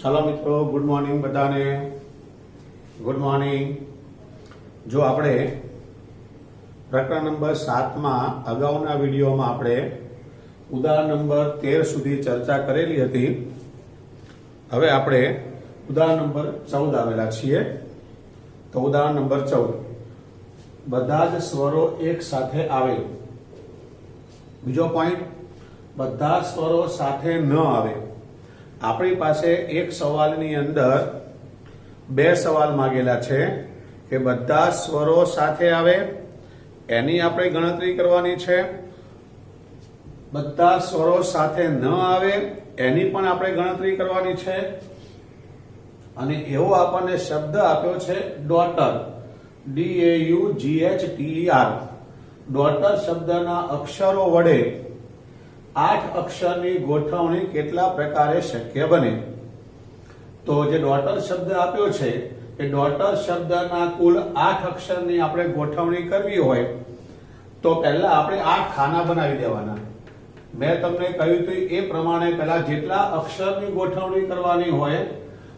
ચાલો મિત્રો, good morning બધાને. Good morning. જો આપણે પ્રકરણ નંબર 7 માં અગાઉના વિડીયોમાં આપણે ઉદાહરણ નંબર 13 સુધી ચર્ચા કરેલી હતી. હવે આપણે ઉદાહરણ નંબર 14 આવેલા છીએ. તો ઉદાહરણ નંબર 14, બધા જ સ્વરો એક સાથે આવે. બીજો પોઈન્ટ, બધા સ્વરો સાથે ન આવે. આપણી પાસે એક સવાલની અંદર બે સવાલ માંગેલા છે કે બધા સ્વરો સાથે આવે એની આપણે ગણતરી કરવાની છે, બધા સ્વરો સાથે ન આવે એની પણ આપણે ગણતરી કરવાની છે, અને એવો આપણને શબ્દ આપ્યો છે ડોટર, DAUGHTER. ડોટર શબ્દના અક્ષરો વડે 8 અક્ષરની ગોઠવણી કેટલા પ્રકારે શક્ય બને? તો જે ડોટર શબ્દ આપ્યો છે એ ડોટર શબ્દના કુલ 8 અક્ષરની આપણે ગોઠવણી કરવી હોય તો પહેલા આપણે 8 ખાના બનાવી દેવાના. મેં તમને કહ્યું હતું એ પ્રમાણે પહેલા જેટલા અક્ષરની ગોઠવણી કરવાની હોય,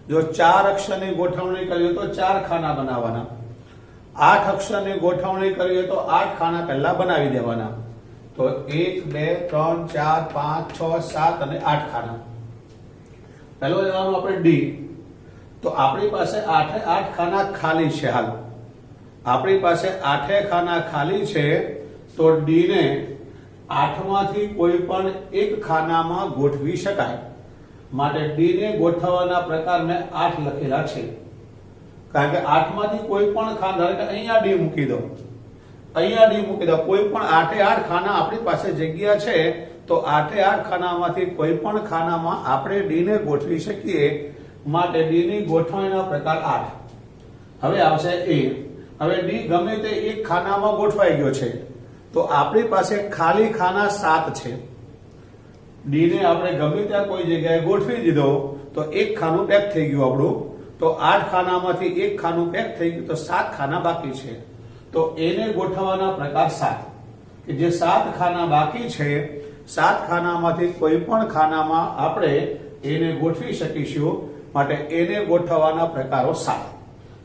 જો 4 અક્ષરની ગોઠવણી કરવી તો 4 ખાના બનાવવાના, 8 અક્ષરની ગોઠવણી કરવી તો 8 ખાના પહેલા બનાવી દેવાના. તો 1 2 3 4 5 6 7 અને 8 ખાના. પહેલો લેવાનું આપણે ડી. તો આપણી પાસે 8 ખાના ખાલી છે. હાલ આપણી પાસે 8 ખાના ખાલી છે, તો ડી ને 8 માંથી કોઈ પણ એક ખાનામાં ગોઠવી શકાય. માટે ડી ને ગોઠવવાના પ્રકાર મેં 8 લખેલા છે. કારણ કે 8 માંથી કોઈ પણ ખાના, અહીંયા ડી મૂકી દો, અહીંયા ડી મૂકી દો, કોઈ પણ 8 ખાના આપણી પાસે જગ્યા છે, તો 8 ખાનામાંથી કોઈ પણ ખાનામાં આપણે ડી ને ગોઠવી શકીએ. માટે ડી ની ગોઠવણીનો પ્રકાર 8. હવે આવશે એ. હવે ડી ગમે તે એક ખાનામાં ગોઠવાઈ ગયો છે, તો આપણી પાસે ખાલી ખાના 7 છે. ડી ને આપણે ગમે ત્યાં કોઈ જગ્યાએ ગોઠવી દીધો તો એક ખાનું પેક થઈ ગયું આપણું. તો 8 ખાનામાંથી એક ખાનું પેક થઈ ગયું, તો 7 ખાના બાકી છે. તો એને ગોઠવવાના પ્રકાર 7, કે જે 7 ખાના બાકી છે, 7 ખાનામાંથી કોઈ પણ ખાનામાં આપણે એને ગોઠવી શકીશું. માટે એને ગોઠવવાના પ્રકારો 7.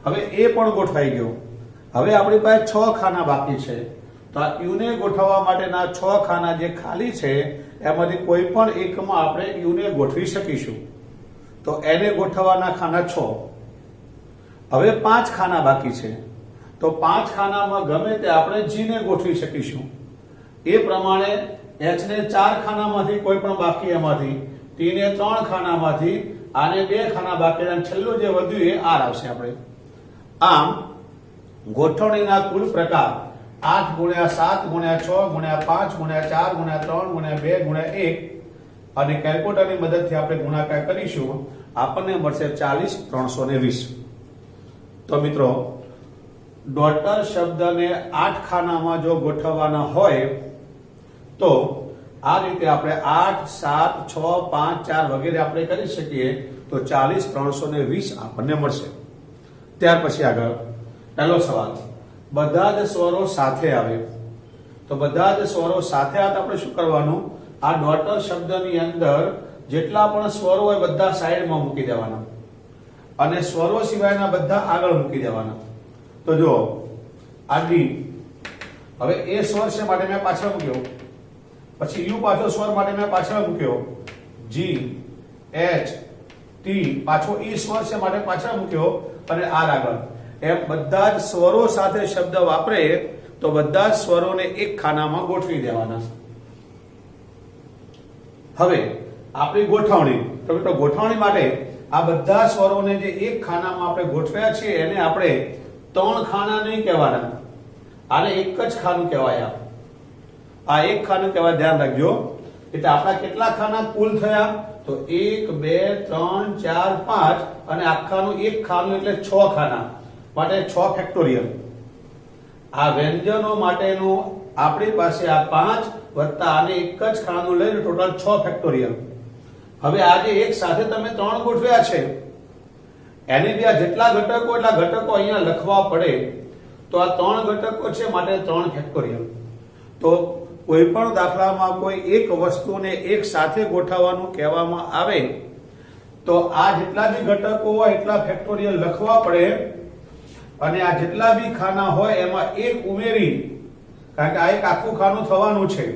હવે એ પણ ગોઠવાઈ ગયો. હવે આપણી પાસે 6 ખાના બાકી છે, તો આ યુ ને ગોઠવવા માટેના 6 ખાના જે ખાલી છે એમાંથી કોઈ પણ એકમાં આપણે યુ ને ગોઠવી શકીશું. તો એને ગોઠવવાના ખાના 6. હવે 5 ખાના બાકી છે, તો 5 ખાનામાં ગમે તે આપણે જી ને ગોઠવી શકીશું. એ પ્રમાણે એચ ને 4 ખાનામાંથી કોઈ પણ બાકી, એમાંથી ટી ને 3 ખાનામાંથી, આને 2 ખાના બાકી, અને છેલ્લું જે વધ્યું એ આર આવશે આપણે. આમ ગોઠવણીના કુલ પ્રકાર 8 × 7 × 6 × 5 × 4 × 3 × 2 × 1, અને કેલ્ક્યુલેટરની મદદથી આપણે ગુણાકાર કરીશું. આપણને મળશે 40,320. તો મિત્રો, ડોટર શબ્દને 8 ખાનામાં જો ગોઠવવાના હોય તો આ રીતે આપણે 8 7 6 5 4 વગેરે આપણે કરી શકીએ. તો 40,320 આપણને મળશે. ત્યાર પછી આગળ પહેલો સવાલ, બધા જ સ્વરો સાથે આવે. તો બધા જ સ્વરો સાથે આવે તો આપણે શું કરવાનું? આ ડોટર શબ્દની અંદર જેટલા પણ સ્વરો હોય બધા સાઈડમાં મૂકી દેવાના, અને સ્વરો સિવાયના બધા આગળ મૂકી દેવાના. તો જો આ ડી, હવે એ સ્વર છે માટે મેં પાછળ મૂક્યો, પછી યુ પાછો સ્વર માટે મેં પાછળ મૂક્યો, જી એચ ટી પાછો ઈ સ્વર છે માટે પાછળ મૂક્યો, અને આર આગળ. એમ બધા જ સ્વરો સાથે શબ્દ વાપરે તો બધા જ સ્વરોને એક ખાનામાં ગોઠવી દેવાના. હવે આપણી ગોઠવણી, તો ગોઠવણી માટે આ બધા સ્વરોને જે એક ખાનામાં આપણે ગોઠવ્યા છે એને આપણે 3 ખાના નહીં કહેવાના, આને એક જ ખાનું કહેવાય. આ એક ખાનું કહેવાય, ધ્યાન રાખજો. એટલે આપણા કેટલા ખાના કુલ થયા? તો 1 2 3 4 5, અને આખાનું એક ખાનું એટલે 6 ખાના. માટે 6 ફેક્ટોરિયલ. આ વ્યંજનો માટેનું આપણી પાસે આ 5 વત્તા આને એક જ ખાનું લઈને ટોટલ 6 ફેક્ટોરિયલ. હવે આજે એક સાથે તમે 3 ગોઠવ્યા છે, એની બી આ જેટલા ઘટકો એટલા ઘટકો અહીંયા લખવા પડે. તો આ 3 ઘટકો છે માટે 3 ફેક્ટોરિયલ. તો કોઈ પણ દાખલામાં કોઈ એક વસ્તુને એક સાથે ગોઠવવાનું કહેવામાં આવે તો આ જેટલા બી ઘટકો હોય એટલા ફેક્ટોરિયલ લખવા પડે અને આ જેટલા બી ખાના હોય એમાં એક ઉમેરી, કારણ કે આ એક આખું ખાનું થવાનું છે,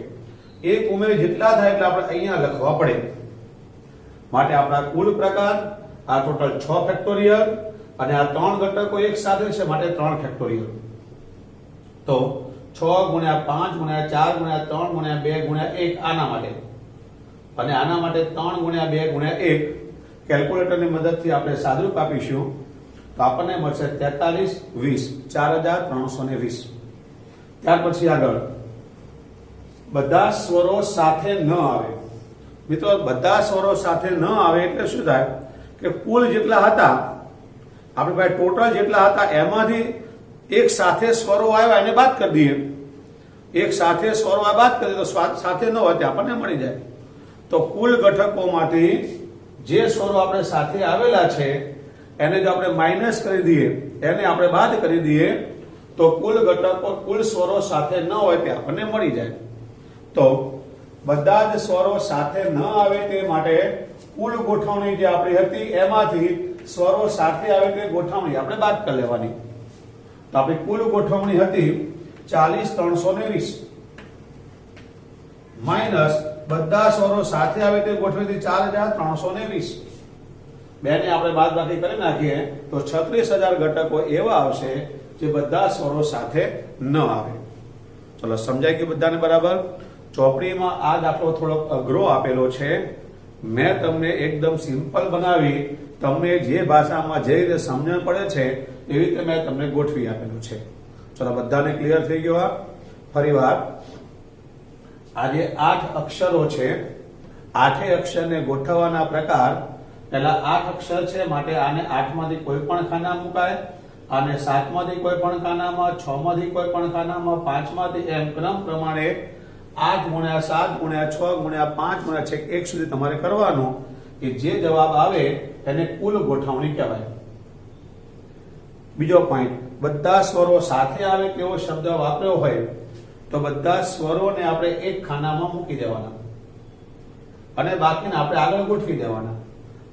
એક ઉમેરી જેટલા થાય એટલે આપણે અહીંયા લખવા પડે. માટે આપણા કુલ પ્રકાર આ ટોટલ 6 ફેક્ટોરિયલ અને આ 3 ઘટકો એક સાથે છે માટે 3 ફેક્ટોરિયલ. તો 6 ગુણ્યા 5 ગુણ્યા 4 ગુણ્યા 3 ગુણ્યા 2 ગુણ્યા 1 આના માટે, અને આના માટે 3 ગુણ્યા 2 ગુણ્યા 1 કેલ્ક્યુલેટરની મદદથી આપણે સાદુરૂપ આપીશું તો આપણને મળશે 43 20 4320. ત્યાર પછી આગળ બધા સ્વરો સાથે ન આવે. મિત્રો બધા સ્વરો સાથે ન આવે એટલે શું થાય કે કુલ જેટલા હતા આપણી પાસે ટોટલ જેટલા હતા એમાંથી એક સાથે સ્વરો આવ્યા એને બાદ કરી દઈએ. એક સાથે સ્વરો બાદ કરી દઈએ તો સાથે ન હોય તે આપણને મળી જાય. તો કુલ ઘટકોમાંથી જે સ્વરો આપણે સાથે આવેલા છે એને જો આપણે માઇનસ કરી દઈએ, એને આપણે બાદ કરી દઈએ તો કુલ ઘટકો કુલ સ્વરો સાથે ન હોય તે આપણને મળી જાય. તો બધા જ સ્વરો સાથે ન આવે તે માટે કુલ ગોઠવણી જે આપણી હતી એમાંથી સ્વરો સાથે આવે તે ગોઠવણી આપણે બાદ કરી લેવાની. તો આપણી કુલ ગોઠવણી હતી 40320 માઇનસ બધા સ્વરો સાથે આવે તે ગોઠવણી 4320. બેને આપણે બાદબાકી કરી નાખીએ તો 36000 ઘટકો એવા આવશે જે બધા સ્વરો સાથે ન આવે. ચલો સમજાય ગયું બધાને બરાબર? ચોપડીમાં આ દાખલો થોડો અઘરો આપેલો છે. મેં તમને એકદમ સિમ્પલ બનાવી તમને જે ભાષામાં જે રીતે સમજણ પડે છે એવી રીતે મેં તમને ગોઠવી આપેલું છે. ચલો બધાને ક્લિયર થઈ ગયો? ફરીવાર આ જે 8 અક્ષરો છે, 8 અક્ષરને ગોઠવવાના પ્રકાર. પહેલા 8 અક્ષર છે માટે આને 8 માંથી કોઈ પણ ખાના મુકાય, અને 7 માંથી કોઈ પણ ખાનામાં, 6 માંથી કોઈ પણ ખાનામાં, 5 માંથી, એમ ક્રમ પ્રમાણે 8 ગુણ્યા 7 ગુણ્યા 6 ગુણ્યા 5 ગુણ્યા 6 1 સુધી તમારે કરવાનું. કે જે જવાબ આવે એને કુલ ગોઠવણી કહેવાય. બીજો પોઈન્ટ, બધા સ્વરો સાથે આવે તેવો શબ્દ વાપર્યો હોય તો બધા સ્વરોને આપણે એક ખાનામાં મૂકી દેવાના અને બાકીને આપણે આગળ ગોઠવી દેવાના.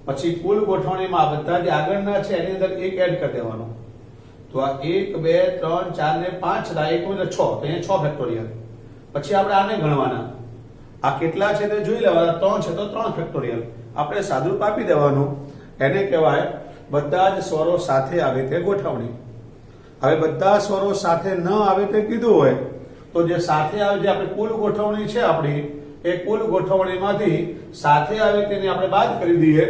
પછી કુલ ગોઠવણીમાં બધા જે આગળના છે એની અંદર એક એડ કરી દેવાનો. તો આ 1 2 3 4 ને 5 થાય 1 એટલે 6, તો અહીંયા 6 ફેક્ટોરિયલ. પછી આપણે આને ગણવાના. આ કેટલા છે તે જોઈ લેવાના. 3 છે તો 3 ફેક્ટોરિયલ. આપણે સાદુરૂપ આપી દેવાનું. એને કહેવાય બધા જ સ્વરો સાથે આવે તે ગોઠવણી. હવે બધા સ્વરો સાથે ન આવે તે કીધું હોય તો જે સાથે આવે, જે આપણી કુલ ગોઠવણી છે આપણી, એ કુલ ગોઠવણીમાંથી સાથે આવે તેની આપણે બાદ કરી દઈએ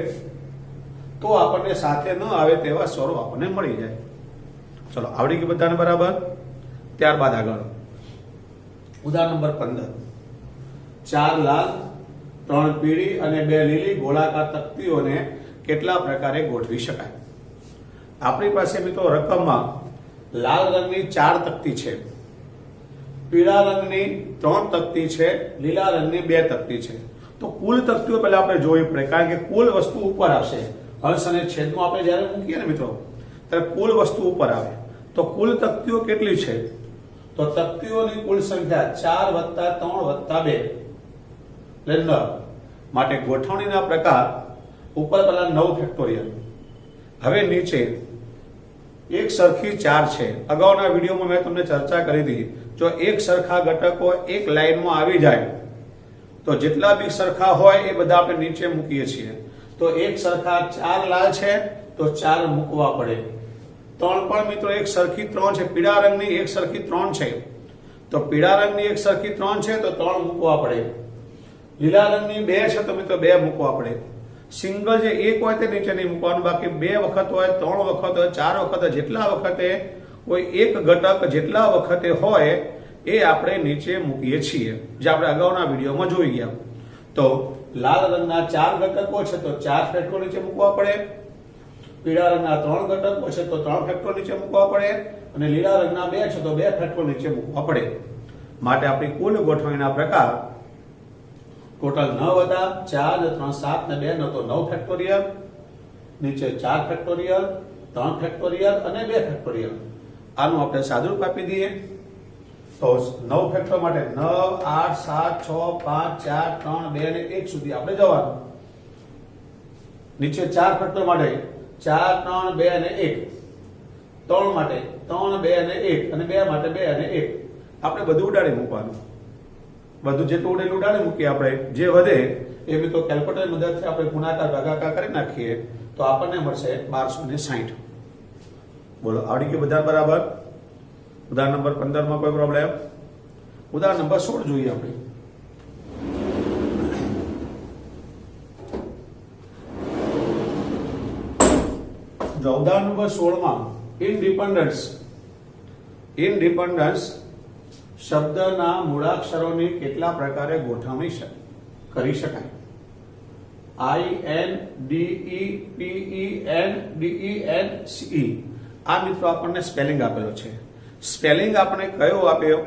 તો આપણને સાથે ન આવે તેવા સ્વરો આપણને મળી જાય. ચલો આવડી ગયું બધાને બરાબર? ત્યારબાદ આગળ ઉદાહરણ નંબર 15. 4 લાલ, 3 પીળી અને 2 લીલી ગોળાકાર તકતીઓને કેટલા પ્રકારે ગોઠવી શકાય? આપણી પાસે મિત્રો રકમમાં લાલ રંગની 4 તકતી છે, પીળા રંગની 3 તકતી છે, લીલા રંગની 2 તકતી છે. તો કુલ તકતીઓ પહેલા આપણે જોવી પડે, કારણ કે કુલ વસ્તુ ઉપર આવશે. અંશ અને છેદમાં આપણે જ્યારે મૂકીએ ને મિત્રો ત્યારે કુલ વસ્તુ ઉપર આવે. તો કુલ તકતીઓ કેટલી છે? તો તકતીઓની કુલ સંખ્યા 4 + 3 + 2 એટલે 9. માટે ગોઠવણીના પ્રકાર ઉપર પહેલા 9 ફેક્ટોરિયલ. હવે નીચે એક સરખી 4 છે. અગાઉના વિડીયોમાં મેં તમને ચર્ચા કરી હતી, જો એક સરખા ઘટકો એક લાઈનમાં આવી જાય તો જેટલા બી સરખા હોય એ બધા આપણે નીચે મૂકીએ છીએ. તો એક સરખા 4 લાલ છે તો 4 મૂકવા પડે. 3 પણ મિત્રો એક સરખી 3 છે, પીળા રંગની એક સરખી 3 છે તો પીળા રંગની એક સરખી 3 છે તો 3 મૂકવા પડે. લીલા રંગની 2 છે તો મિત્રો 2 મૂકવા પડે. સિંગલ જે એક હોય તે નીચે નહીં મૂકવાનું, બાકી 2 વખત હોય, 3 વખત હોય, 4 વખત હોય, જેટલા વખતે કોઈ એક ઘટક જેટલા વખતે હોય એ આપણે નીચે મૂકીએ છીએ, જે આપણે અગાઉના વિડીયોમાં જોઈ ગયા. તો લાલ રંગના 4 ઘટકો છે તો 4 ફેક્ટોરિયલ નીચે મૂકવા પડે, પીળા રંગના 3 ઘટકો છે તો 3 ફેક્ટોરિયલ નીચે મૂકવા પડે, અને લીલા રંગના 2 છે તો 2 ફેક્ટોરિયલ નીચે મૂકવા પડે. માટે આપણી કુલ ગોઠવણીના પ્રકાર ટોટલ 9 હતા. 4 3 7 ને 2 તો 9 ફેક્ટોરિયલ, નીચે 4 ફેક્ટોરિયલ, 3 ફેક્ટોરિયલ અને 2 ફેક્ટોરિયલ. આનું આપણે સાદુરૂપ આપી દઈએ તો 9 ફેક્ટર માટે 9 8 7 6 5 4 3 2 અને 1 સુધી આપણે જવાનું. નીચે 4 ફેક્ટર માટે 4 3 2 અને 1, 3 માટે 3 2 અને 1 અને 2 માટે 2 અને 1. આપણે બધું ઉડાડી મૂકવાનું, બધું જેટલું ઉડે એટલું ઉડાડી મૂકીએ. આપણે જે વધે એ મિત્રો કેલ્ક્યુલેટર મદદથી આપણે ગુણાકાર ભાગાકાર કરી નાખીએ તો આપણને મળશે 1260. બોલો, આવડી ગયું બધા બરાબર? ઉદાહરણ નંબર 15 માં કોઈ પ્રોબ્લેમ? ઉદાહરણ નંબર 16 જોઈએ આપણે. જો ઉદાહરણ નંબર 16 માં ઇનડિપેન્ડન્સ શબ્દના મૂળાક્ષરોની કેટલા પ્રકારે ગોઠવણી કરી શકાય? INDEPENDENCE. આ મિત્રો આપણને સ્પેલિંગ આપેલો છે. સ્પેલિંગ આપણે કયો આપ્યો,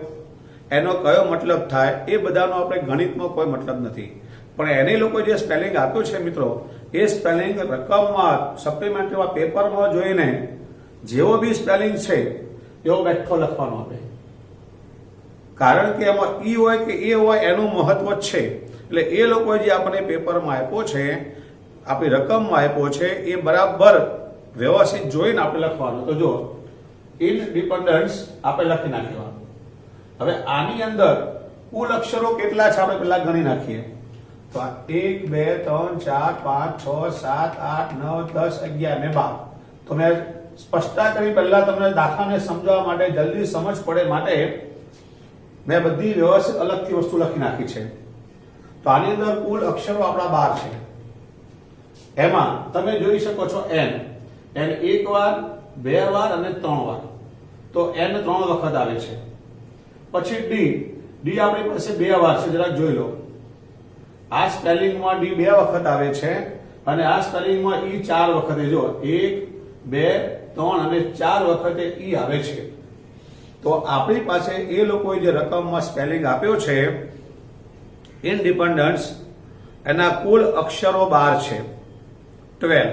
એનો કયો મતલબ થાય, એ બધાનો આપણે ગણિતમાં કોઈ મતલબ નથી. પણ એને લોકો જે સ્પેલિંગ આપ્યો છે મિત્રો, એ સ્પેલિંગ રકમમાં સપ્લિમેન્ટરીમાં પેપરમાં જોઈને જેવો બી સ્પેલિંગ છે એવો બેઠો લખવાનો આપે. કારણ કે એમાં ઈ હોય કે એ હોય એનું મહત્વ જ છે. એટલે એ લોકોએ જે આપણને પેપરમાં આપ્યો છે, આપણી રકમમાં આપ્યો છે, એ બરાબર વ્યવસ્થિત જોઈને આપણે લખવાનું. તો જો ઇનડિપેન્ડન્સ આપણે લખી નાખવાનું. હવે આની અંદર કુલ અક્ષરો કેટલા છે આપણે પહેલા ગણી નાખીએ. તો 1 2 3 4 5 6 7 8 9 10 11 ને 12. તો મેં સ્પષ્ટતા કરી પહેલા તમને દાખલાને સમજાવવા માટે, જલ્દી સમજ પડે માટે મેં બધી વ્યવસ્થિત અલગથી વસ્તુ લખી નાખી છે. તો આની અંદર કુલ અક્ષરો આપણા 12 છે. એમાં તમે જોઈ શકો છો n એક વાર, 2 વાર અને 3 વાર. તો n 3 વખત આવે છે. પછી d આપણી પાસે 2 વાર છે, જરાક જોઈ લો. આ સ્પેલિંગમાં d 2 વખત આવે છે અને આ સ્પેલિંગમાં e 4 વખતે. જો 1 2 3 અને 4 વખતે e આવે છે. તો આપણી પાસે એ લોકોએ જે રકમમાં સ્પેલિંગ આપ્યો છે ઇનડિપેન્ડન્સ, એના કુલ અક્ષરો 12 છે. 12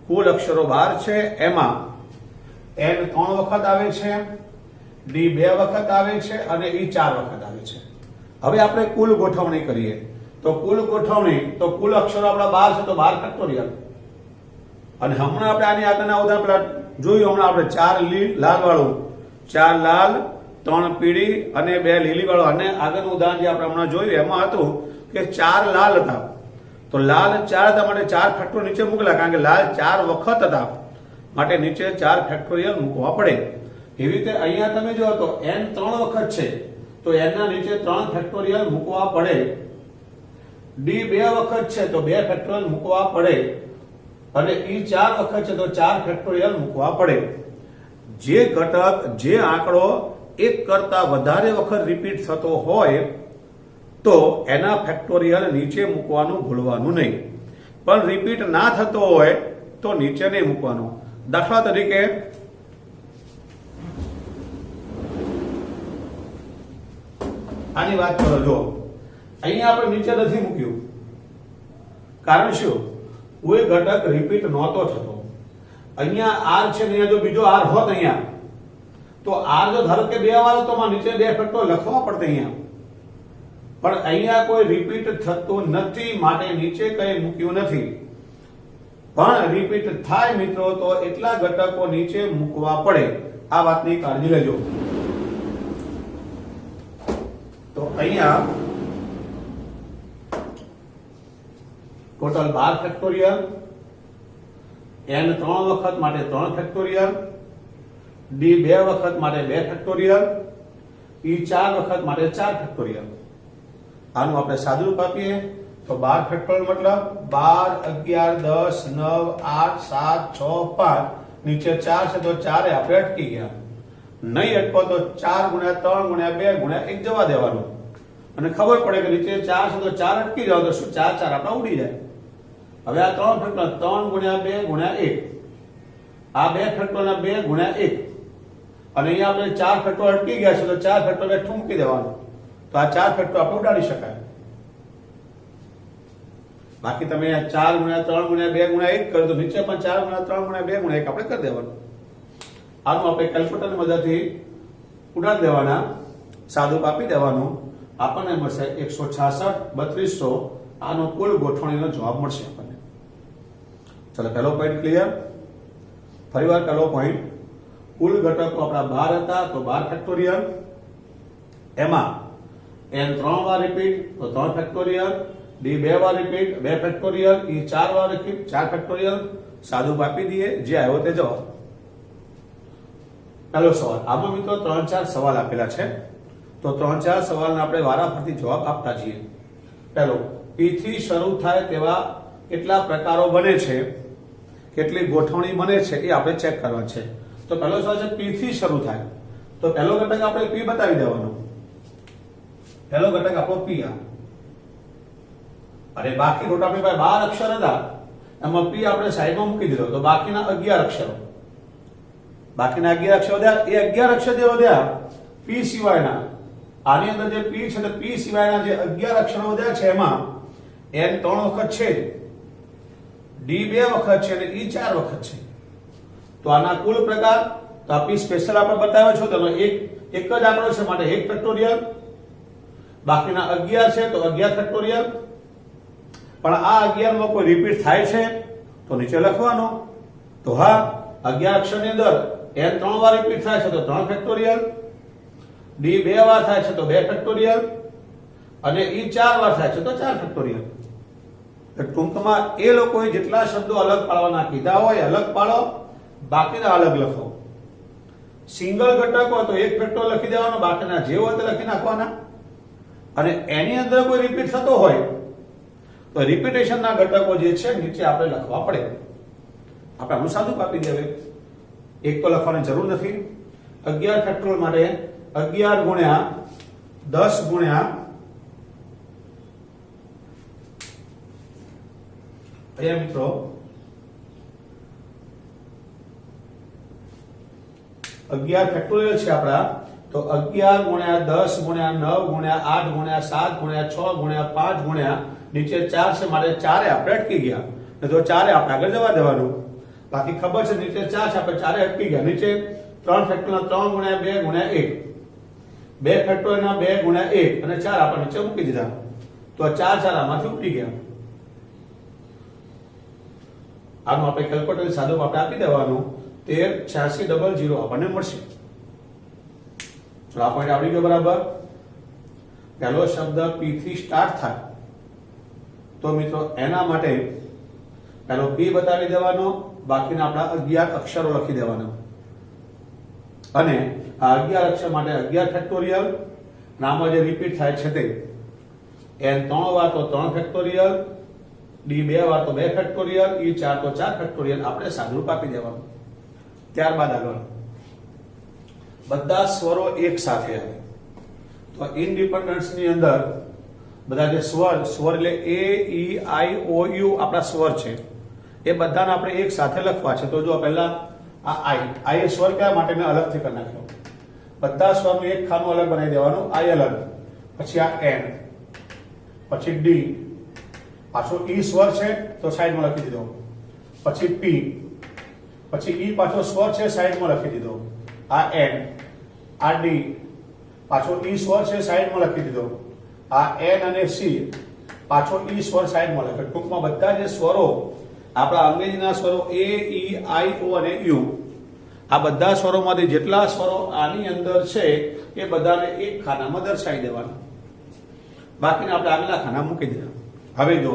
કુલ અક્ષરો 12 છે. એમાં n 3 વખત આવે છે, d 2 વખત આવે છે અને e 4 વખત આવે છે. હવે આપણે કુલ ગોઠવણી કરીએ. તો કુલ ગોઠવણી, તો કુલ અક્ષરો આપણા 12 છે, તો 12 ફેક્ટોરિયલ. અને હમણાં આપણે આની આગળના ઉદાહરણ પેલા જોયું. હમણાં આપણે 4 લાલ વાળું, 4 લાલ, 3 પીળી અને 2 લીલી વાળું. અને આગળનું ઉદાહરણ જે આપણે હમણાં જોયું એમાં હતું કે 4 લાલ હતા. તો લાલ 4 હતા માટે 4 ફેક્ટોરિયલ નીચે મૂકેલા, કારણ કે લાલ 4 વખત હતા માટે નીચે 4 ફેક્ટોરિયલ મૂકવા પડે. એવી રીતે અહીંયા તમે જો તો n 3 વખત છે, તો n ના નીચે 3 ફેક્ટોરિયલ મૂકવા પડે. d 2 વખત છે તો 2 ફેક્ટોરિયલ મૂકવા પડે. અને e 4 વખત છે તો 4 ફેક્ટોરિયલ મૂકવા પડે. જે ઘટક, જે આંકડો એક કરતા વધારે વખત રિપીટ થતો હોય તો એના ફેક્ટોરિયલ નીચે મૂકવાનું ભૂલવાનું નહીં. પણ રિપીટ ના થતો હોય તો નીચે નહીં મૂકવાનું. દાખલા તરીકે આની વાત કરો. જો અહીંયા આપણે નીચે નથી મૂક્યું, કારણ શું? કોઈ ઘટક રિપીટ નહોતો થતો. અહીંયા r છે ને, અહીંયા જો બીજો r હોત અહીંયા, તો r જો ધારો કે 2 વાર તો નીચે 2 ફેક્ટોરિયલ લખવા પડતે અહીંયા. પણ અહીંયા કોઈ રિપીટ થતું નથી માટે નીચે કંઈ મૂક્યું નથી. પણ રિપીટ થાય મિત્રો તો એટલા ઘટકો નીચે મૂકવા પડે. આ વાતની કાળજી લેજો. તો અહીંયા ટોટલ 12 ફેક્ટોરિયલ, n 3 વખત માટે 3 ફેક્ટોરિયલ, d 2 વખત માટે 2 ફેક્ટોરિયલ, e 4 વખત માટે 4 ફેક્ટોરિયલ. આનું આપણે સાદું રૂપ આપીએ તો 12 ફેક્ટોરિયલ મતલબ 12 11 10 9 8 7 6 5. નીચે 4 છે તો 4 આપણે અટકી ગયા. નહીં અટકો તો 4 ગુણ્યા 3 ગુણ્યા 2 ગુણ્યા 1 જવા દેવાનું. અને ખબર પડે કે નીચે 4 છે તો 4 અટકી જાવ તો શું 4 4 આપણા ઉડી જાય. હવે આ 3 ફેક્ટોરિયલ 3 ગુણ્યા 2 ગુણ્યા 1, આ 2 ફેક્ટોરિયલ 2 ગુણ્યા 1. અને અહીંયા આપણે 4 ફેક્ટોરિયલ અટકી ગયા છે તો 4 ફેક્ટોરિયલ બેઠું મૂકી દેવાનું. તો આ 4 ફેક્ટોરિયલ આપણે ઉડાડી શકાય. બાકી તમે 4 ગુણ્યા 3 ગુણ્યા 2 ગુણ્યા 1 કરો તો નીચે પણ 4 ગુણ્યા 3 ગુણ્યા 2 ગુણ્યા 1 આપણે કરી દેવાનું. આનું આપણે કેલ્ક્યુલેટરની મદદથી ઉડાડી દેવાના, સાદું આપી દેવાનું. આપણને મળશે 166 3200. આનો કુલ ગોઠવણીનો જવાબ મળશે આપણને. ચલો પહેલો પોઈન્ટ ક્લિયર. ફરીવાર પહેલો પોઈન્ટ, કુલ ઘટકો આપણા 12 હતા તો 12 ફેક્ટોરિયલ, એમાં n 3 વાર રિપીટ તો 3 ફેક્ટોરિયલ, d 2 વાર રિપીટ 2 ફેક્ટોરિયલ, e 4 વાર રિપીટ 4 ફેક્ટોરિયલ. સાદું આપી દઈએ, જે આવ્યો તે જવાબ. પહેલો સવાલ, આમાં મિત્રો 3-4 સવાલ આપેલા છે તો 3-4 સવાલના આપણે વારાફરતી જવાબ આપતા જઈએ. પહેલો, p થી શરૂ થાય તેવા કેટલા પ્રકારો બને છે, કેટલી ગોઠવણી બને છે એ આપણે ચેક કરવાનું છે. તો પહેલો સવાલ છે p થી શરૂ થાય, તો પહેલો ઘટક આપણે p બતાવી દેવાનો. પહેલો ઘટક આપણો p આ, અને બાકી ટોટલ આપણી પાસે 12 અક્ષર હતા, એમાં p આપણે સાઈડમાં મૂકી દીધો તો બાકીના 11 અક્ષરો, બાકીના 11 અક્ષરો વધ્યા. એ 11 અક્ષર જે વધ્યા p સિવાયના, આની અંદર જે p છે તો p સિવાયના જે 11 અક્ષરો વધ્યા છે એમાં n 3 વખત છે, d 2 વખત છે અને e 4 વખત છે. તો આના કુલ પ્રકાર, તો આ p સ્પેશિયલ આપણે બતાવ્યો છો, તો એક જ આંકડો છે માટે 1 ફેક્ટોરિયલ, બાકીના 11 છે તો 11 ફેક્ટોરિયલ. પણ આ 11 માં કોઈ રિપીટ થાય છે તો નીચે લખવાનો. તો હા, 11 અક્ષરની અંદર n 3 વાર રિપીટ થાય છે તો 3 ફેક્ટોરિયલ, d 2 વાર થાય છે તો 2 ફેક્ટોરિયલ અને e 4 વાર થાય છે તો 4 ફેક્ટોરિયલ. ટૂંકમાં એ લોકોએ જેટલા શબ્દો અલગ પાડવાના કીધા હોય અલગ પાડો, બાકીના અલગ લખો. સિંગલ ઘટક હોય તો 1 ફેક્ટોરિયલ લખી દેવાનો, બાકીના જે હોય તે લખી નાખવાના. અને એની અંદર કોઈ રિપીટ થતો હોય તો રિપીટેશનના ઘટકો જે છે નીચે આપણે લખવા પડે. આપણે આનું સાદું કાપી દઈએ, એક તો લખવાની જરૂર નથી. 11 ફેક્ટોરિયલ માટે 11 ગુણ્યા 10 ગુણ્યા અહીંયા મિત્રો 11 ફેક્ટોરિયલ છે આપણા, તો 11 ગુણ્યા 10 ગુણ્યા 9 ગુણ્યા 8 ગુણ્યા 7 ગુણ્યા 6 ગુણ્યા 5 ગુણ્યા નીચે 4 છે માટે 4 આપણે અટકી ગયા, તો 4 આપણે આગળ જવા દેવાનું. બાકી ખબર છે નીચે 4 છે આપણે 4 અટકી ગયા. નીચે 3 ફેક્ટોરિયલ 3 ગુણ્યા 2 ગુણ્યા 1, 2 ફેક્ટોરિયલના 2 ગુણ્યા 1 અને 4 આપણે નીચે મૂકી દીધા, તો 4 આમાંથી ઉડી ગયા. આનું આપણે કેલ્ક્યુલેટર સાદું આપણે આપી દેવાનું, 138600 આપણને મળશે. ચલો આ પોઈન્ટ આવડી ગયો બરાબર. પહેલો શબ્દ p થી સ્ટાર્ટ થાય તો મિત્રો એના માટે પહેલો p બતાવી દેવાનો, બાકીના આપણા 11 અક્ષરો લખી દેવાના. અને આ 11 અક્ષર માટે 11 ફેક્ટોરિયલ, નામમાં જે રિપીટ થાય છે તે n 3 વાર તો 3 ફેક્ટોરિયલ, d 2 વાર તો 2 ફેક્ટોરિયલ, e 4 તો 4 ફેક્ટોરિયલ આપણે સાદુરૂપ આપી દેવાનું. ત્યારબાદ આગળ બધા સ્વરો એક સાથે આવે તો ઇન્ડિપેન્ડન્સ ની અંદર બધા જે સ્વર એટલે a e i o u આપણા સ્વર છે એ બધાને આપણે એક સાથે લખવા છે. તો જો પહેલા આ i એ સ્વર કયા માટે મેં અલગથી કરી નાખ્યો. બધા સ્વરનું એક ખાનું અલગ બનાવી દેવાનું, i અલગ, પછી આ n, પછી d, પાછો e સ્વર છે તો સાઈડમાં લખી દીધો, પછી p, પછી e પાછો સ્વર છે સાઈડમાં લખી દીધો, આ n, આ d, પાછો e સ્વર છે સાઈડમાં લખી દીધો, આ n અને c, પાછો e સ્વર સાઈડમાં લખ્યો. ટૂંકમાં બધા જે સ્વરો આપણા અંગ્રેજીના સ્વરો a e i o અને u, આ બધા સ્વરોમાંથી જેટલા સ્વરો આની અંદર છે એ બધાને એક ખાનામાં દર્શાવી દેવાના, બાકીને આપણે આગલા ખાના મૂકી દીધા. હવે જો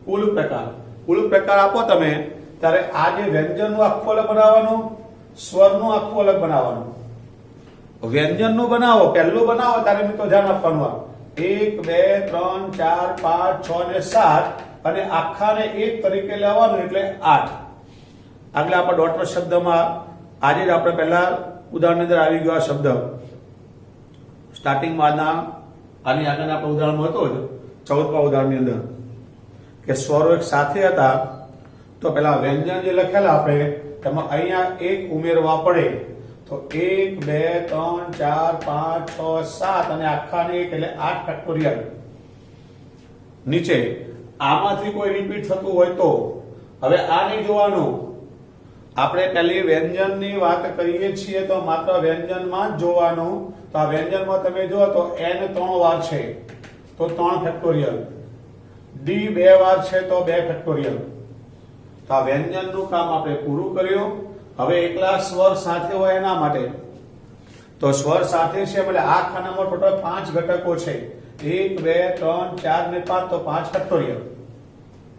કુલ પ્રકાર આપો તમે ત્યારે આ જે વ્યંજનનું આખું અલગ બનાવવાનું, સ્વરનું આખું અલગ બનાવવાનું. વ્યંજનનું બનાવો, પહેલું બનાવો ત્યારે મિત્રો ધ્યાન આપવાનું, 1 2 3 4 5 6 ને 7 અને આખાને એક તરીકે લેવાનું એટલે 8. આગળ આપણે ડોટર શબ્દમાં આજે જ આપણે પહેલા ઉદાહરણની અંદર આવી ગયો આ શબ્દ સ્ટાર્ટિંગમાં આની આગળ આપણે ઉદાહરણમાં હતો જ 14મા ઉદાહરણની અંદર કે સ્વરો એક સાથે હતા તો પેલા વ્યંજન જે લખેલા આપણે તેમાં અહીંયા એક ઉમેરવા પડે તો 1 2 3 4 5 6 7 અને આખાને એક એટલે 8 ફેક્ટોરિયલ. નીચે આમાંથી કોઈ રિપીટ થતું હોય તો હવે આ નહીં જોવાનું, આપણે પહેલી વ્યંજનની વાત કરીએ છીએ તો માત્ર વ્યંજનમાં જ જોવાનું. તો આ વ્યંજનમાં તમે જુઓ તો n 3 વાર છે તો 3 ફેક્ટોરિયલ, d 2 વાર છે તો 2 ફેક્ટોરિયલ, તો આ વ્યંજનનું કામ આપણે પૂરું કર્યું. હવે એકલા સ્વર સાથે હોય એના માટે તો સ્વર સાથે છે એટલે આ ખાનામાં ટોટલ 5 ઘટકો છે. 1 2 3 4 ને 5 તો 5 ફેક્ટોરિયલ.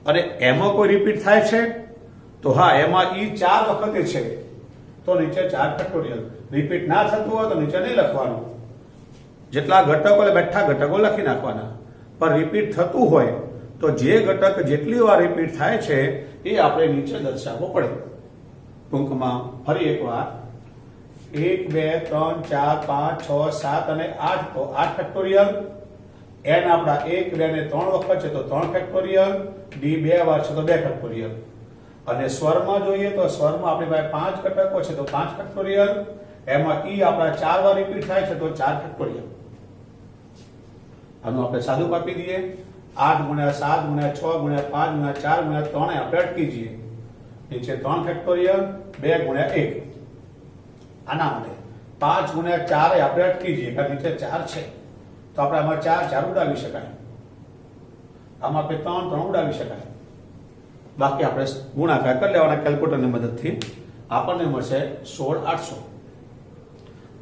અને એમાં કોઈ રિપીટ થાય છે તો હા, એમાં ઈ 4 વખતે છે તો નીચે 4 ફેક્ટોરિયલ. રિપીટ ના થતું હોય તો નીચે નહીં લખવાનું. જેટલા ઘટકો એટલે બેઠા ઘટકો લખી નાખવાના. પણ રિપીટ થતું હોય તો જે ઘટક જેટલી વાર રિપીટ થાય છે એ આપણે નીચે દર્શાવવો પડે. ટૂંકમાં ફરી એકવાર 1 2 3 4 5 6 7 અને 8 તો 8 ફેક્ટોરિયલ. n આપણા 1 2 ને 3 વખત છે તો 3 ફેક્ટોરિયલ. d 2 વાર છે તો 2 ફેક્ટોરિયલ. અને સ્વરમાં જોઈએ તો સ્વરમાં આપણી પાસે 5 ઘટકો છે તો 5 ફેક્ટોરિયલ. એમાં ઈ આપણા 4 વાર રિપીટ થાય છે તો 4 ફેક્ટોરિયલ. આનું આપણે સાદું કાપી દઈએ. 8 × 7 × 6 × 5 × 4 × 3 આપણે અટકી જઈએ. નીચે 3 ફેક્ટોરિયલ 2 × 1. આના માટે 5 × 4 આપણે અટકી જઈએ કારણ નીચે 4 છે તો આપણે આમાં 4 ઉડાવી શકાય. આમાં આપણે 3 ઉડાવી શકાય. બાકી આપણે ગુણાકાર કરી લેવાના કેલ્ક્યુલેટરની મદદથી. આપણને મળશે 16800.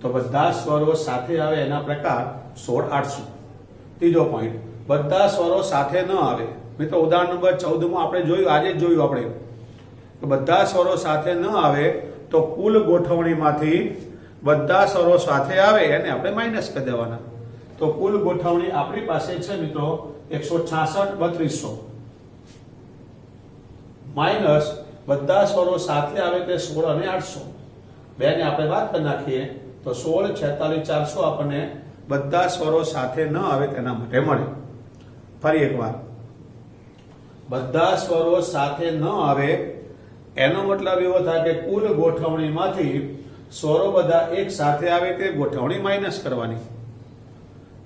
તો બધા સ્વરો સાથે આવે એના પ્રકાર 16800. ત્રીજો પોઈન્ટ, બધા સ્વરો સાથે ન આવે. મિત્રો ઉદાહરણ નંબર 14 માં આપણે જોયું, આજે જ જોયું આપણે કે બધા સ્વરો સાથે ન આવે તો કુલ ગોઠવણીમાંથી બધા સ્વરો સાથે આવે એને આપણે માઇનસ કરી દેવાના. તો કુલ ગોઠવણી આપણી પાસે છે મિત્રો 166 3200 માઇનસ બધા સ્વરો સાથે આવે તે 16 અને 800. બેને આપણે વાત કરી નાખીએ તો 16 46 400 આપણને બધા સ્વરો સાથે ન આવે તેના માટે મળે. ફરી એકવાર, બધા સ્વરો સાથે ન આવે એનો મતલબ એવો થાય કે કુલ ગોઠવણીમાંથી સ્વરો બધા એક સાથે આવે તે ગોઠવણી માઇનસ કરવાની.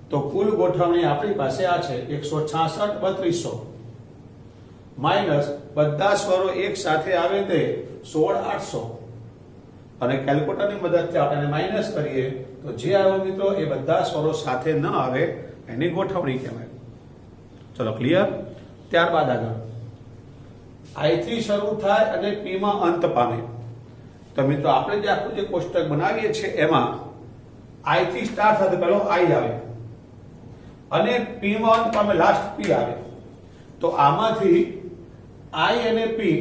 તો કુલ ગોઠવણી આપણી પાસે આ છે 166 3200 માઇનસ બધા સ્વરો એક સાથે આવે તે 16800. અને કેલ્ક્યુલેટરની મદદથી આપણે માઇનસ કરીએ તો જે આવે મિત્રો એ બધા સ્વરો સાથે ન આવે એની ગોઠવણી કહેવાય. ચલો ક્લિયર. ત્યારબાદ આગળ I થી શરૂ થાય અને P માં અંત પામે. તો મિત્રો આપણે જે આખું જે કોષ્ટક બનાવીએ છીએ એમાં I થી સ્ટાર્ટ થાય પહેલો I આવે અને P માં અંત પામે લાસ્ટ P આવે. તો આમાંથી I અને P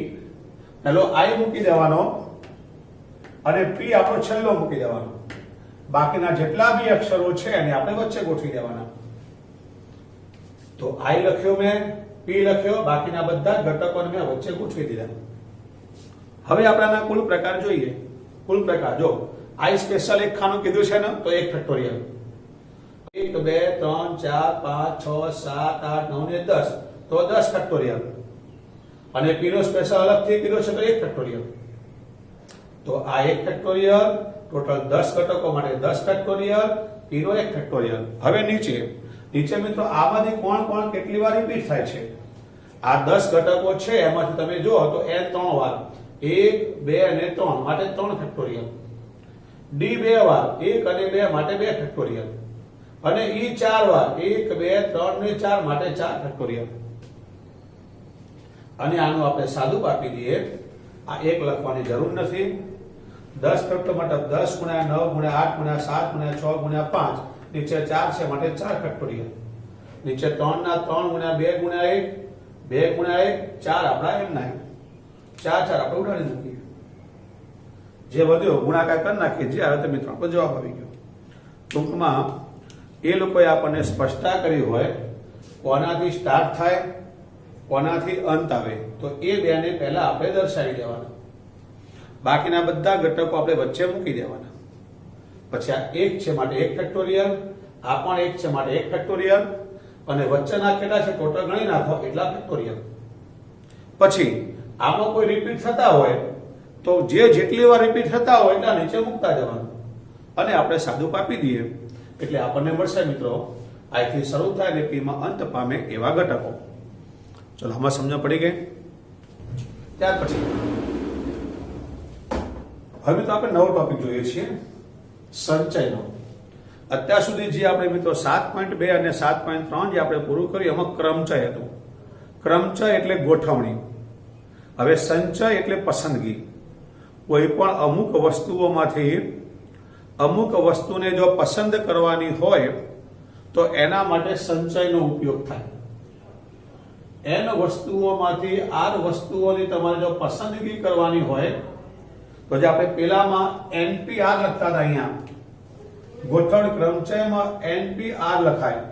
પહેલો I મૂકી દેવાનો અને P આપણો છેલ્લો મૂકી દેવાનો. બાકીના જેટલા બી અક્ષરો છે એને આપણે વચ્ચે ગોઠવી દેવાના. તો I લખ્યો મેં, P લખ્યો, બાકીના બધા ઘટકોને મેં વચ્ચે ગોઠવી દીધા. હવે આપણે આના કુલ પ્રકાર જોઈએ. કુલ પ્રકાર જો I સ્પેશિયલ એક ખાનું કીધું છે ને તો 1 ફેક્ટોરિયલ. 1 2 3 4 5 6 7 8 9 ને 10 તો 10 ફેક્ટોરિયલ. અને P નો સ્પેશિયલ અલગથી કીધું છે તો 1 ફેક્ટોરિયલ. તો આ 1 ફેક્ટોરિયલ, ટોટલ 10 ઘટકો માટે 10 ફેક્ટોરિયલ, P નો 1 ફેક્ટોરિયલ. હવે નીચે મિત્રો આમાંથી કોણ કેટલી વાર રિપીટ થાય છે? આ 10 ઘટકો છે એમાંથી તમે જુઓ તો n 3 વાર, 1 2 અને 3 માટે 3 ફેક્ટોરિયલ. D 2 વાર, 1 અને 2 માટે 2 ફેક્ટોરિયલ. અને E 4 વાર, 1 2 3 ને 4 માટે 4 ફેક્ટોરિયલ. અને આનું આપણે સાદું આપી દઈએ. આ એક લખવાની જરૂર નથી. 10 ફેક્ટર મતલબ 10 × 9 × 8 × 7 × 6 × 5 નીચે 4 છે માટે 4 ફેક્ટોરિયલ. નીચે 3 ના 3 × 2 × 1 2 × 1 4 આપણા એમના 4 આપણે ઉડાડી મૂકીએ. જે વધ્યો ગુણાકાર કરી નાખીએ, જે આવે તે મિત્રો આપણો જવાબ આવી ગયો. ટૂંકમાં એ લોકોએ આપણને સ્પષ્ટતા કરી હોય કોનાથી સ્ટાર્ટ થાય કોનાથી અંત આવે તો એ બેને પહેલા આપણે દર્શાવી દેવાના. બાકીના બધા ઘટકો આપણે વચ્ચે મૂકી દેવાના. પછી આ 1 છે માટે 1 ફેક્ટોરિયલ, આ પણ 1 છે માટે 1 ફેક્ટોરિયલ, અને વચ્ચેના કેટલા છે ટોટલ ગણી નાખો એટલા ફેક્ટોરિયલ. પછી આમાં કોઈ રિપીટ થતા હોય તો જેટલી વાર રિપીટ થતા હોય એટલા નીચે મૂકતા જવાનું અને આપણે સાદું કાપી દઈએ એટલે આપણને મળશે મિત્રો I થી શરૂ થાય અને P માં અંત પામે એવા ઘટકો. ચલો આમાં સમજ પડી ગઈ. ત્યાર પછી હવે તો આપણે નવો ટોપિક જોઈએ છીએ, સંચયનો. અત્યાર સુધી જે આપણે મિત્રો 7.2 અને 7.3 જે આપણે પૂરું કર્યું એમાં ક્રમચય હતું. ક્રમચય એટલે ગોઠવણી. હવે સંચય એટલે પસંદગી. કોઈ પણ અમુક વસ્તુઓમાંથી અમુક વસ્તુને જો પસંદ કરવાની હોય તો એના માટે સંચયનો ઉપયોગ થાય. n વસ્તુઓમાંથી r વસ્તુઓની તમારે જો પસંદગી કરવાની હોય તો જે આપણે પેલામાં NPR લખતા હતા, અહીંયા ગોઠવણ ક્રમચયમાં NPR લખાય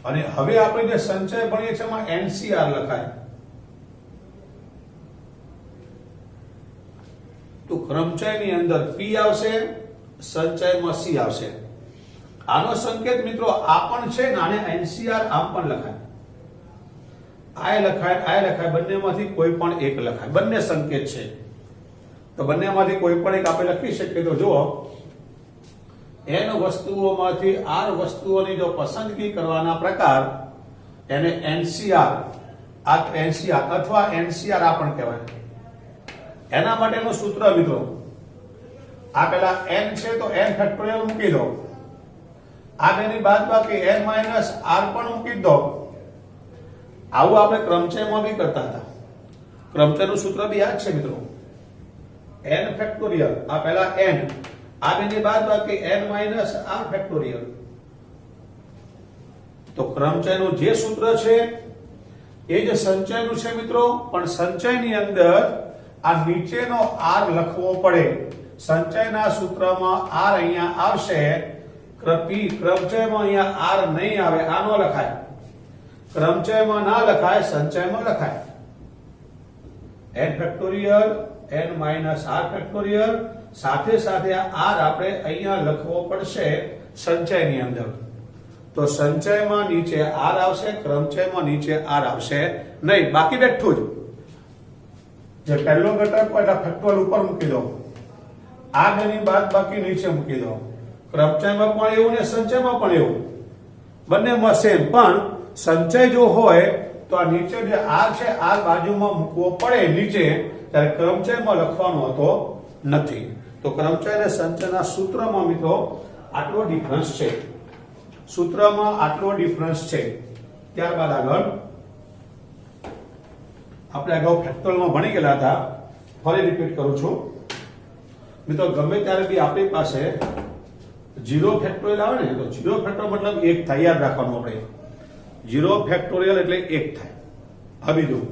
અને હવે આપણે જે સંચય ભણીએ છીએ એમાં NCR લખાય. તો ક્રમચયની અંદર P આવશે, સંચયમાં C આવશે. આનો સંકેત મિત્રો આ પણ છે ને, આને NCR આમ પણ લખાય, આ લખાય, બંનેમાંથી કોઈ પણ એક લખાય. બંને સંકેત છે તો બંનેમાંથી કોઈ પણ એક આપણે લખી શકીએ. તો જુઓ, n વસ્તુઓમાંથી r વસ્તુઓની જો પસંદગી કરવાના પ્રકાર એને NCR અથવા NCR આ પણ કહેવાય. એના માટેનું સૂત્ર મિત્રો, આ પેલા n છે તો n ફેક્ટોરિયલ મૂકી દો, આ બેની બાદબાકી n માઇનસ r પણ મૂકી દો. આવું આપણે ક્રમચયમાં બી કરતા હતા. ક્રમચયનું સૂત્ર બી યાદ છે મિત્રો, n ફેક્ટોરિયલ, આ પહેલા n, આ બેની બાદબાકી n માઇનસ r ફેક્ટોરિયલ. તો ક્રમચયનું જે સૂત્ર છે એ જ સંચયનું છે મિત્રો, પણ સંચયની અંદર આ નીચેનો r લખવો પડે. સંચયના સૂત્રમાં r અહીંયા આવશે, ક્રમચયમાં અહીંયા r નહીં આવે, આ ન લખાય. ક્રમચયમાં ના લખાય, સંચયમાં લખાય. n factorial n minus r factorial, સાથે સાથે આ r આપણે અહીંયા લખવો પડશે સંચયની અંદર. તો સંચયમાં નીચે r આવશે, ક્રમચયમાં નીચે r આવશે નહીં, બાકી બેઠું જ. જે પહેલો ઘટક હોય એટલે ફેક્ટોરિયલ ઉપર મૂકી દો, આ બેની બાદબાકી નીચે મૂકી દો. ક્રમચયમાં પણ એવું ને સંચયમાં પણ એવું, બંનેમાં સેમ. પણ સંચય જો હોય તો આ નીચે જે r છે r બાજુમાં મૂકવો પડે નીચે, ત્યારે ક્રમચયમાં લખવાનો હતો નથી. તો ક્રમચય અને સંચયના સૂત્રમાં મિત્રો આટલો ડિફરન્સ છે, સૂત્રમાં આટલો ડિફરન્સ છે. ત્યારબાદ આગળ આપણે અગાઉ ફેક્ટોરિયલમાં ભણી ગયેલા હતા, ફરી રિપીટ કરું છું મિત્રો. ગમે ત્યારે બી આપણી પાસે 0 ફેક્ટોરિયલ આવે ને, તો 0 ફેક્ટોરિયલ મતલબ 1 થાય, યાદ રાખવાનું. આપણે 0 ફેક્ટોરિયલ એટલે 1 થાય. આ બીજું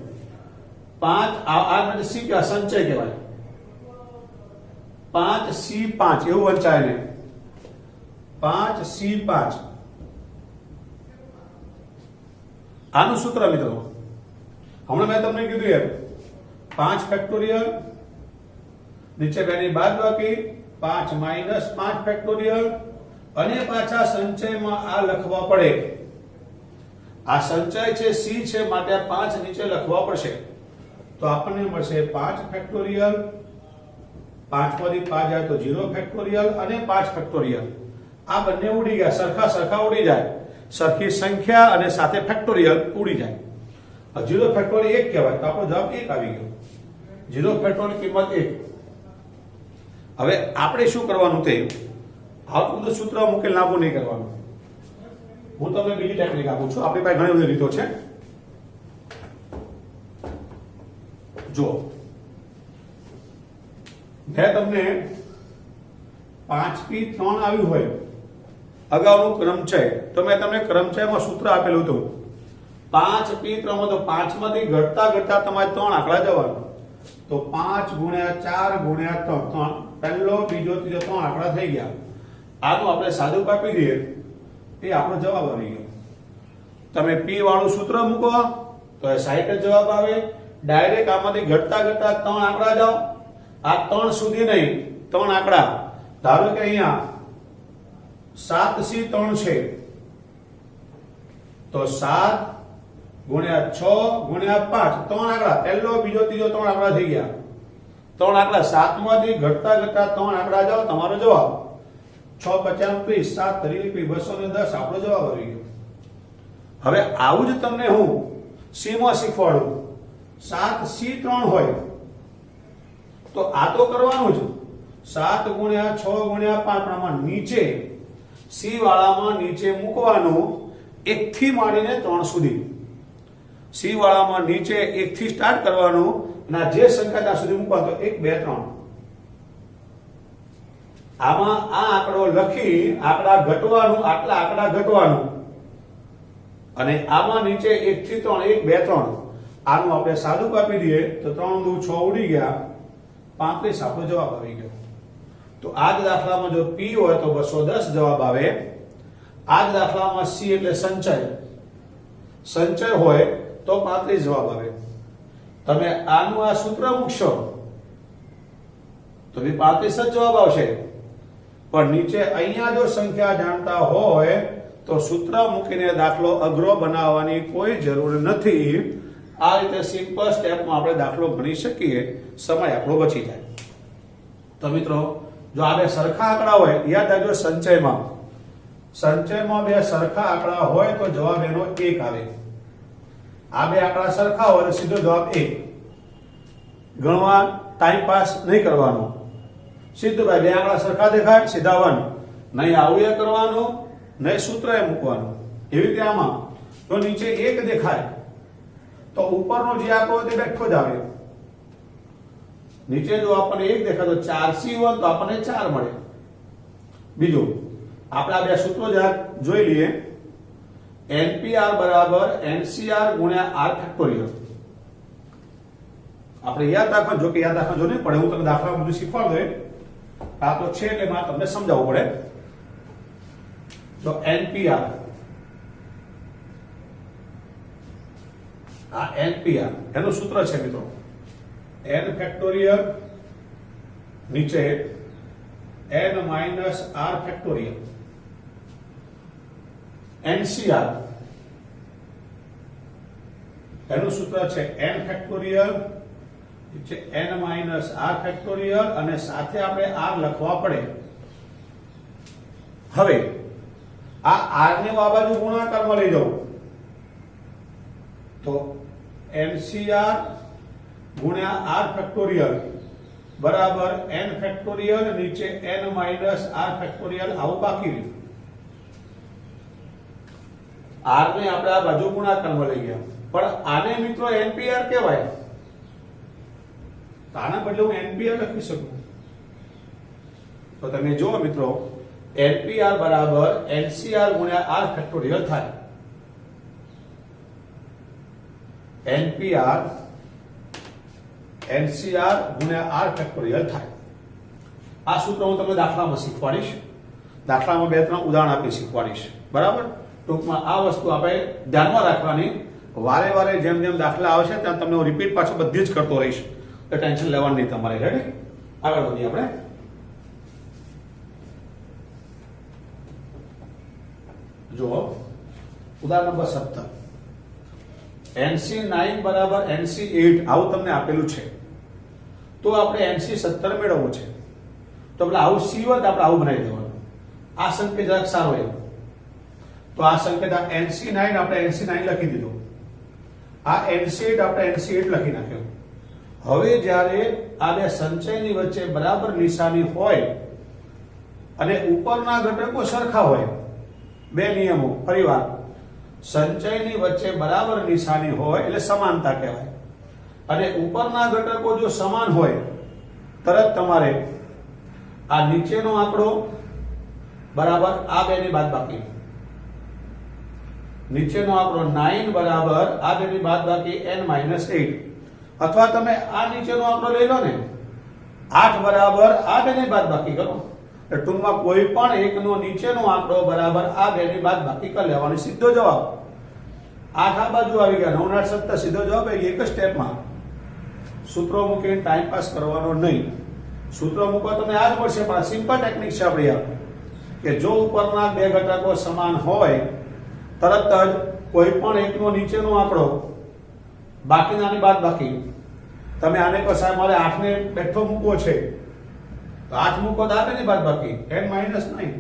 5 આ એટલે C કે સંચય કહેવાય, 5C5 એવું વંચાય ને, 5C5 આનું સૂત્ર મિત્રો હમણાં મેં તમને કીધું એમ, 5 ફેક્ટોરિયલ, નીચે બેની બાદબાકી 5 માઇનસ 5 ફેક્ટોરિયલ, અને પાછા સંચયમાં આ લખવા પડે. આ સંચય છે C છે, માટે આ 5 નીચે લખવા પડશે. તો આપણને મળશે 5 ફેક્ટોરિયલ, 5 માંથી 5 જાય તો 0 ફેક્ટોરિયલ અને 5 ફેક્ટોરિયલ. આ બંને ઉડી ગયા, સરખા ઉડી જાય, સરખી સંખ્યા અને સાથે ફેક્ટોરિયલ ઉડી જાય. 0 ફેક્ટોરિયલ 1 કહેવાય, તો આપણો જવાબ 1 આવી ગયો. 0 ફેક્ટોરિયલ કિંમત 1. હવે આપણે શું કરવાનું, તે આવું બધું સૂત્ર મૂકેલ લાંબુ નહીં કરવાનું. હું તમને બીજી ટેકનિક આપું છું, આપણી પાસે ઘણી બધી રીતો છે. જો મેં તમને 5P3 આવ્યું હોય અગાઉનું ક્રમચય, તો મેં તમને ક્રમચયમાં સૂત્ર આપેલું હતું 5P3 માં. તો 5 માંથી ઘટતા તમારે 3 આંકડા જવાનું. તો 5 ગુણ્યા 4 ગુણ્યા 3, પહેલો બીજો ત્રીજો 3 આંકડા થઈ ગયા. આનું આપણે સાદું કાપી દઈએ, એ આપણો જવાબ આવી ગયો. તમે P વાળું સૂત્ર મૂકો તો એ 60 જવાબ આવે. ડાયરેક્ટ આમાંથી ઘટતા 3 આંકડા જાઓ, આ 3 સુધી નહીં, 3 આંકડા. ધારો કે અહીંયા 7C3 છે, તો 7 ગુણ્યા 6 ગુણ્યા 5, 3 આંકડા, પહેલો બીજો ત્રીજો 3 આંકડા થઈ ગયા. 3 આંકડા, 7 માંથી ઘટતા 3 આંકડા જાઓ, તમારો જવાબ 6 × 25, 7 × 210, આપણો જવાબ આવી ગયો. હવે આવું જ તમને હું C માં શીખવાડું. 7C3 હોય તો આ તો કરવાનું જ, 7 ગુણ્યા 6 ગુણ્યા 5, આમાં નીચે C વાળામાં નીચે મૂકવાનું 1 થી માંડીને 3 સુધી. સી વાળામાં નીચે 1 થી સ્ટાર્ટ કરવાનું અને આ જે સંખ્યા ત્યાં સુધી મૂકવાનો, તો 1 2 3. આમાં આ આંકડો લખી આંકડા ઘટવાનું, આટલા આંકડા ઘટવાનું અને આમાં નીચે 1 થી 3 1 2 3. આનું આપણે સાદું કાપી દઈએ તો 3 દુ 6 ઉડી ગયા, 35 આપણો જવાબ આવી ગયો. તો આ જ દાખલામાં જો P હોય તો 210 જવાબ આવે. આ જ દાખલામાં C એટલે સંચય હોય તો 35 જવાબ આવે. તમે આનું આ સૂત્ર મૂકશો તો બી 35 જ જવાબ આવશે. પણ નીચે અહીંયા જો સંખ્યા જાણતા હોય તો સૂત્ર મૂકીને દાખલો અઘરો બનાવવાની કોઈ જરૂર નથી. આ રીતે સિમ્પલ સ્ટેપમાં આપણે દાખલો ગણી શકીએ, સમય આપણો બચી જાય. તો મિત્રો, જો આ બે સરખા આંકડા હોય, યાદ રાખજો સંચયમાં બે સરખા આંકડા હોય તો જવાબ એનો 1 આવે. આ બે આંકડા સરખા હોય તો સીધો જવાબ 1. ગણવા ટાઈમ પાસ નહીં કરવાનો, સીધું ભાઈ બે આંકડા સરખા દેખાય સીધા 1. નહીં આવું એ કરવાનું, નહીં સૂત્ર એ મૂકવાનું. એવી રીતે આમાં જો નીચે 1 દેખાય તો ઉપરનો જે આંકડો તે બેઠો જ આવે. નીચે જો આપણને 1 દેખાય તો 4C1 તો આપણને 4 મળે. બીજું આપણે આ બે સૂત્રો જોઈ લઈએ. NPR બરાબર NCR ગુણ્યા R ફેક્ટોરિયલ. આપણે યાદ રાખવાનું, જો કે યાદ રાખવાનું જો નહીં પડે, હું તમને દાખલા બધું શીખવાડું દઉં. આ તો છે એટલે મારે તમને સમજાવવું પડે. તો NPR, આ NPR એનું સૂત્ર છે મિત્રો, n ફેક્ટોરિયલ નીચે n minus r factorial. NCR એનું સૂત્ર છે n ફેક્ટોરિયલ નીચે n માઇનસ r ફેક્ટોરિયલ અને સાથે આપણે r લખવા પડે. હવે આ r ને આ બાજુ ગુણાકારમાં લઈ જાઉં તો NCR ગુણ્યા r ફેક્ટોરિયલ બરાબર n ફેક્ટોરિયલ નીચે n માઇનસ r ફેક્ટોરિયલ આવું બાકી રહ્યું. r ને આપણે આ બાજુ ગુણાકારમાં લઈ ગયા, પણ આને મિત્રો NPR કહેવાય. તો આના બદલે હું NPR લખી શકું. તો તમે જુઓ મિત્રો, NPR બરાબર NCR ગુણ્યા r ફેક્ટોરિયલ થાય. NPR NCR ગુણ્યા r ફેક્ટોરિયલ થાય. આ સૂત્ર હું તમને દાખલામાં શીખવાડીશ. દાખલામાં 2-3 ઉદાહરણ આપી શીખવાડીશ. બરાબર? ટૂંકમાં આ વસ્તુ આપણે ધ્યાનમાં રાખવાની. વારે વારે જેમ જેમ દાખલા આવશે ત્યાં તમને હું રિપીટ પાછો બધી જ કરતો રહીશ. તો ટેન્શન લેવાનું નહીં તમારે. રેડી? આગળ વધીએ આપણે. જુઓ ઉદાહરણ નંબર 17. NC9 બરાબર NC8 આવું તમને આપેલું છે. તો આપણે NC17 મેળવવું છે. તો આપણે આવું C1 આપણે આવું બનાવી દેવાનું. આ સંકેત જરાક સારો એમ. તો આ સંકેત NC9 આપણે NC9 લખી દીધો. આ NC8 આપણે NC8 લખી નાખ્યો. હવે જ્યારે આ બે સંચયની વચ્ચે બરાબર નિશાની હોય અને ઉપરના ઘટકો સરખા હોય, બે નિયમો ફરીવાર, સંચયની વચ્ચે બરાબર નિશાની હોય એટલે સમાનતા કહેવાય. અને ઉપરના ઘટકો જો સમાન હોય તરત તમારે આ નીચેનો આંકડો બરાબર આ બેની બાદબાકી, નીચેનો આંકડો 9 બરાબર આ બેની બાદબાકી n-8, અથવા તમે આ નીચેનો આંકડો લઈ લો ને 8 બરાબર આ બેની બાદબાકી કરો. ટૂંકમાં કોઈ પણ એકનો નીચેનો આંકડો બરાબર આ બેની બાદબાકી કરી લેવાનો, સીધો જવાબ. 8 આ બાજુ આવી ગયા, 9 8 17 સીધો જવાબ. એક જ સ્ટેપમાં. સૂત્રો મૂકીને ટાઈમ પાસ કરવાનો નહીં. સૂત્રો મૂકવા તમને આ જ મળશે, પણ સિમ્પલ ટેકનિક છે આપણી આ, કે જો ઉપરના બે ઘટકો સમાન હોય તરત જ કોઈ પણ એકનો નીચેનો આંકડો બાકીનાની બાદબાકી. તમે આને કહો સાહેબ મારે 8 ને બેઠો મૂકવો છે, તો 8 મૂકો તો આ બેની બાદબાકી n-9.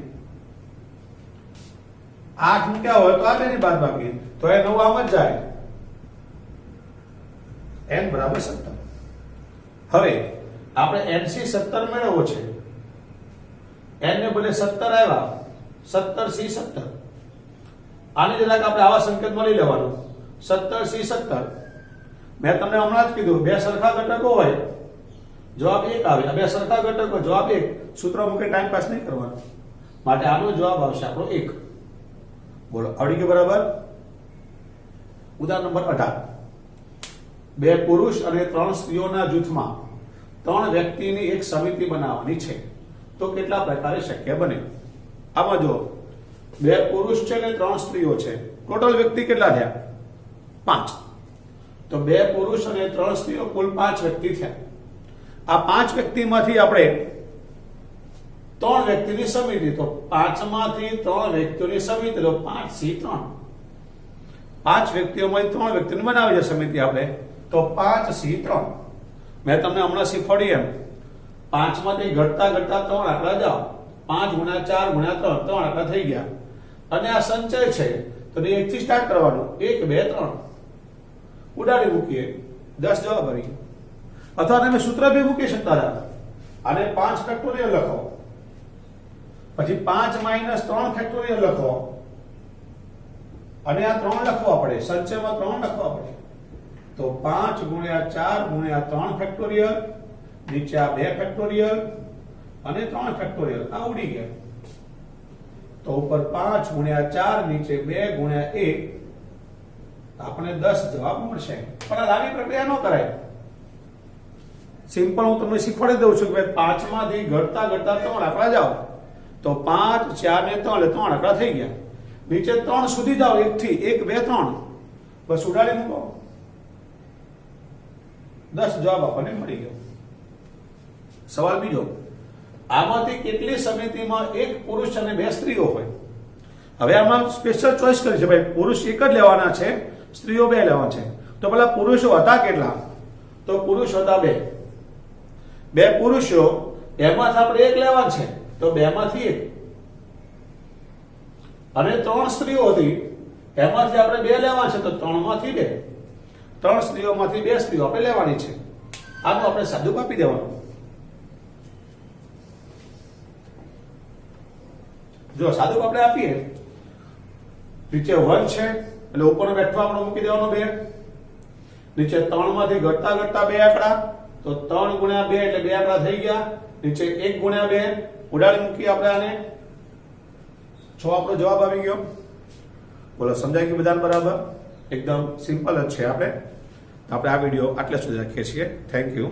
8 મૂક્યા હોય તો આ બેની બાદબાકી, તો એ 9 આમ જ જાય. n બરાબર 17. હવે આપણે NC17 મેળવવો છે. n ને બદલે 17 આવ્યા, 17C17. આને જરાક આપણે આવા સંકેતમાં લઈ લેવાનું. 17C17 મેં તમને હમણાં જ કીધું બે સરખા ઘટકો હોય જવાબ 1 આવે, બે સરખા ઘટકો જવાબ 1, સૂત્ર મૂકે ટાઈમ પાસ નહીં કરવાનો, માટે આનો જવાબ આવશે આપણો 1. બોલો આવડી ગયું બરાબર. ઉદાહરણ નંબર 18, બે પુરુષ અને 3 સ્ત્રીઓના જૂથમાં 3 વ્યક્તિની એક સમિતિ બનાવવાની છે તો કેટલા પ્રકારે શક્ય બને. આમાં જો બે પુરુષ છે ને 3 સ્ત્રીઓ છે, ટોટલ વ્યક્તિ કેટલા થયા? 5. તો બે પુરુષ અને 3 સ્ત્રીઓ કુલ 5 વ્યક્તિ થયા. આ 5 વ્યક્તિમાંથી આપણે 3 વ્યક્તિની સમિતિ, તો 5 માંથી 3 વ્યક્તિઓની સમિતિ, તો 5C3. 5 વ્યક્તિઓમાંથી 3 વ્યક્તિને બનાવી છે સમિતિ આપણે, તો 5C3. મેં તમને હમણાં શીખવાડ્યું એમ 5 માંથી ઘટતા ઘટતા 3 આંકડા જાઓ, 5 ગુણ્યા 4 ગુણ્યા 3, 3 આંકડા થઈ ગયા. અને આ સંચય છે તો 1 થી સ્ટાર્ટ કરવાનું, 1 2 3 ઉડાડી મૂકીએ, 10 જવાબ આવી ગયો. અથવા તમે સૂત્ર બી મૂકી શકતા હતા, આને 5 ફેક્ટોરિયલ લખો, પછી 5 માઇનસ 3 ફેક્ટોરિયલ લખો, અને આ 3 લખવા પડે, સંચયમાં 3 લખવા પડે. તો 5 ગુણ્યા 4 ગુણ્યા 3 ફેક્ટોરિયલ, નીચે આ 2 ફેક્ટોરિયલ અને 3 ફેક્ટોરિયલ, આ ઉડી ગયા. તો ઉપર 5 ગુણ્યા 4, નીચે 2 ગુણ્યા 1, આપણે 10 જવાબ મળશે. પણ આ લાંબી પ્રક્રિયા ન કરાય, સિમ્પલ હું તમને શીખવાડી દઉં છું કે 5 માંથી ઘટતા ઘટતા 3 આંકડા જાઓ, તો 5 4 ને 3 એટલે 3 આંકડા થઈ ગયા. નીચે 3 સુધી જાઓ, 1 થી 1 2 3, બસ ઉડાડી મૂકો, 10 જવાબ આપણને મળી ગયો. સવાલ બીજો, આમાંથી કેટલી સમિતિમાં 1 પુરુષ અને 2 સ્ત્રીઓ હોય? હવે આમાં સ્પેશિયલ ચોઈસ કરી છે ભાઈ, પુરુષ 1 જ લેવાના છે, સ્ત્રીઓ 2 લેવાના છે. તો પેલા પુરુષો હતા કેટલા? તો પુરુષ હતા 2. 2 પુરુષો, એમાંથી આપણે 1 લેવાનું છે, તો 2 માંથી 1. અને 3 સ્ત્રીઓ હતી, એમાંથી આપણે 2 લેવાના છે, તો 3 માંથી 2. 3 સ્ત્રીઓમાંથી 2 સ્ત્રીઓ આપણે લેવાની છે. આનું આપણે સાદું આપી દેવાનું. જો સાદું આપણે આપીએ, નીચે 1 છે એટલે ઉપરનો બેઠો આપણે મૂકી દેવાનો 2. નીચે 3 માંથી ઘટતા ઘટતા 2 આંકડા, તો 3 ગુણ્યા 2 એટલે 2 આંકડા થઈ ગયા. નીચે 1 ગુણ્યા 2 ઉડાડી મૂકી આપણે આને, 6 આપણો જવાબ આવી ગયો. બોલો સમજાય ગયું બધાને બરાબર? એકદમ સિમ્પલ જ છે. આપણે આ વિડીયો આટલે સુધી રાખીએ છીએ. Thank you.